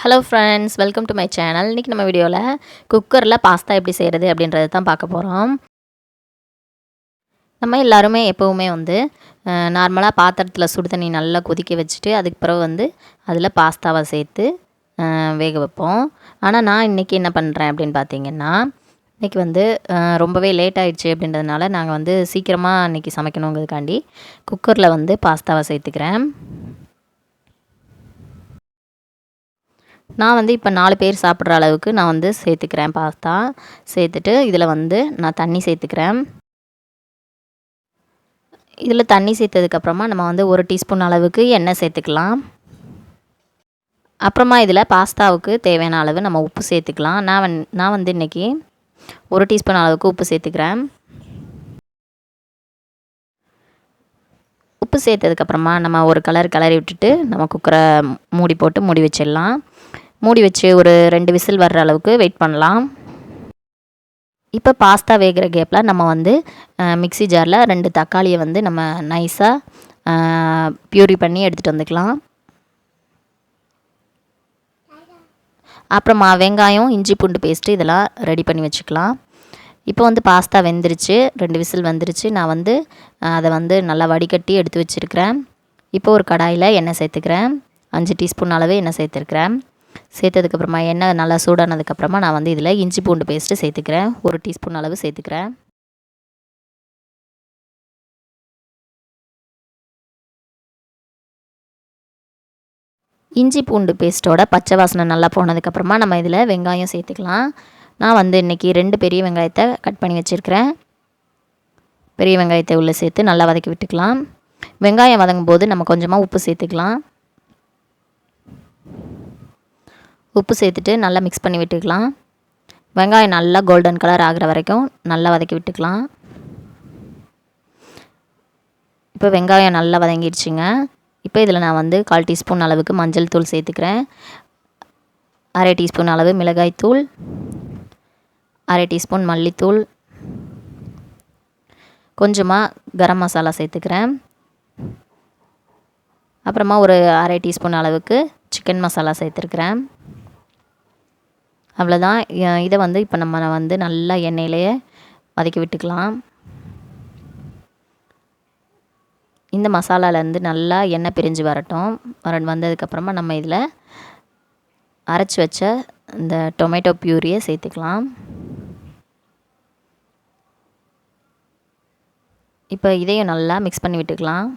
Hello friends, welcome to my channel. இன்றைக்கி நம்ம வீடியோவில் குக்கரில் பாஸ்தா எப்படி செய்கிறது அப்படின்றது தான் பார்க்க போகிறோம். நம்ம எல்லாருமே எப்போவுமே நார்மலாக பாத்திரத்தில் சுடு தண்ணி நல்லா கொதிக்க வச்சுட்டு அதுக்கு பிறகு அதில் பாஸ்தாவை சேர்த்து வேக வைப்போம். ஆனால் நான் இன்றைக்கி என்ன பண்ணுறேன் அப்படின்னு பார்த்தீங்கன்னா, இன்றைக்கி ரொம்பவே லேட் ஆகிடுச்சு அப்படின்றதுனால நாங்கள் சீக்கிரமாக இன்றைக்கி சமைக்கணுங்கிறதுக்காண்டி குக்கரில் பாஸ்தாவை சேர்த்துக்கிறேன். நான் இப்போ 4 பேர் சாப்பிட்ற அளவுக்கு நான் சேர்த்துக்கிறேன் பாஸ்தா. சேர்த்துட்டு இதில் நான் தண்ணி சேர்த்துக்கிறேன். இதில் தண்ணி சேர்த்ததுக்கப்புறமா நம்ம 1 டீஸ்பூன் அளவுக்கு எண்ணெய் சேர்த்துக்கலாம். அப்புறமா இதில் பாஸ்தாவுக்கு தேவையான அளவு நம்ம உப்பு சேர்த்துக்கலாம். நான் இன்றைக்கி 1 டீஸ்பூன் அளவுக்கு உப்பு சேர்த்துக்கிறேன். உப்பு சேர்த்ததுக்கப்புறமா நம்ம ஒரு கிளறி விட்டுட்டு நம்ம குக்கரை மூடி போட்டு மூடி வச்சிடலாம். மூடி வச்சு ஒரு 2 விசில் வர்ற அளவுக்கு வெயிட் பண்ணலாம். இப்போ பாஸ்தா வேகிற கேப்பில் நம்ம மிக்ஸி ஜாரில் 2 தக்காளியை நம்ம நைஸாக பியூரி பண்ணி எடுத்துகிட்டு வந்துக்கலாம். அப்புறமா வெங்காயம், இஞ்சி பூண்டு பேஸ்ட்டு இதெல்லாம் ரெடி பண்ணி வச்சுக்கலாம். இப்போ பாஸ்தா வெந்துருச்சு, 2 விசில் வந்துருச்சு. நான் அதை நல்லா வடிகட்டி எடுத்து வச்சுருக்கிறேன். இப்போ ஒரு கடாயில் எண்ணெய் சேர்த்துக்கிறேன். 5 டீஸ்பூன் அளவு எண்ணெய் சேர்த்துருக்கிறேன். சேர்த்ததுக்கப்புறமா எண்ணெய் நல்லா சூடானதுக்கப்புறமா நான் இதில் இஞ்சி பூண்டு பேஸ்ட்டு சேர்த்துக்கிறேன். 1 டீஸ்பூன் அளவு சேர்த்துக்கிறேன். இஞ்சி பூண்டு பேஸ்ட்டோட பச்சை வாசனை நல்லா போனதுக்கப்புறமா நம்ம இதில் வெங்காயம் சேர்த்துக்கலாம். நான் இன்றைக்கி 2 பெரிய வெங்காயத்தை கட் பண்ணி வச்சுருக்கிறேன். பெரிய வெங்காயத்தை உள்ளே சேர்த்து நல்லா வதக்கி விட்டுக்கலாம். வெங்காயம் வதங்கும் போது நம்ம கொஞ்சமாக உப்பு சேர்த்துக்கலாம். உப்பு சேர்த்துட்டு நல்லா மிக்ஸ் பண்ணி விட்டுக்கலாம். வெங்காயம் நல்லா கோல்டன் கலர் ஆகிற வரைக்கும் நல்லா வதக்கி விட்டுக்கலாம். இப்போ வெங்காயம் நல்லா வதங்கிடுச்சுங்க. இப்போ இதில் நான் 1/4 டீஸ்பூன் அளவுக்கு மஞ்சள் தூள் சேர்த்துக்கிறேன். 1/2 டீஸ்பூன் அளவு மிளகாய் தூள், 1/2 டீஸ்பூன் மல்லித்தூள், கொஞ்சமாக கரம் மசாலா சேர்த்துக்கிறேன். அப்புறமா ஒரு 1/2 டீஸ்பூன் அளவுக்கு சிக்கன் மசாலா சேர்த்துருக்கிறேன். அவ்வளோதான். இதை இப்போ நம்ம நல்லா எண்ணெயிலேயே வதக்கி விட்டுக்கலாம். இந்த மசாலாலேருந்து நல்லா எண்ணெய் பிரிஞ்சு வரட்டும். வந்ததுக்கப்புறமா நம்ம இதில் அரைச்சி வச்ச இந்த டொமேட்டோ பியூரியை சேர்த்துக்கலாம். இப்போ இதையும் நல்லா மிக்ஸ் பண்ணி விட்டுக்கலாம்.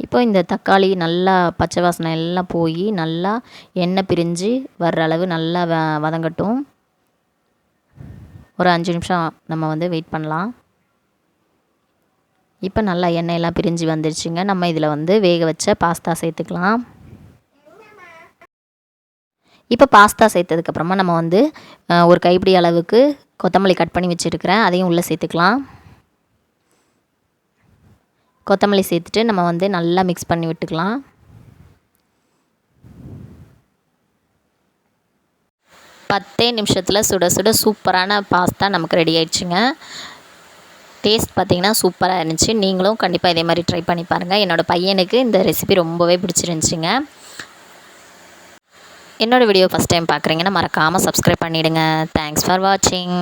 இப்போ இந்த தக்காளி நல்லா பச்சை வாசனை எல்லாம் போய் நல்லா எண்ணெய் பிரிஞ்சு வர்ற அளவு நல்லா வதங்கட்டும். ஒரு 5 நிமிஷம் நம்ம வெயிட் பண்ணலாம். இப்போ நல்லா எண்ணெயெல்லாம் பிரிஞ்சு வந்துருச்சுங்க. நம்ம இதில் வேக வச்ச பாஸ்தா சேர்த்துக்கலாம். இப்போ பாஸ்தா சேர்த்ததுக்கப்புறமா நம்ம ஒரு கைப்பிடி அளவுக்கு கொத்தமல்லி கட் பண்ணி வச்சுருக்கிறேன். அதையும் உள்ளே சேர்த்துக்கலாம். கொத்தமல்லி சேர்த்துட்டு நம்ம நல்லா மிக்ஸ் பண்ணி விட்டுக்கலாம். பத்தே நிமிஷத்தில் சுட சுட சூப்பரான பாஸ்தா நமக்கு ரெடி ஆயிடுச்சுங்க. டேஸ்ட் பார்த்திங்கன்னா சூப்பராக இருந்துச்சு. நீங்களும் கண்டிப்பாக இதே மாதிரி ட்ரை பண்ணி பாருங்கள். என்னோடய பையனுக்கு இந்த ரெசிபி ரொம்பவே பிடிச்சிருந்துச்சிங்க. என்னோடய வீடியோ ஃபஸ்ட் டைம் பார்க்குறீங்கன்னா மறக்காமல் சப்ஸ்கிரைப் பண்ணிவிடுங்க. தேங்க்ஸ் ஃபார் வாட்சிங்.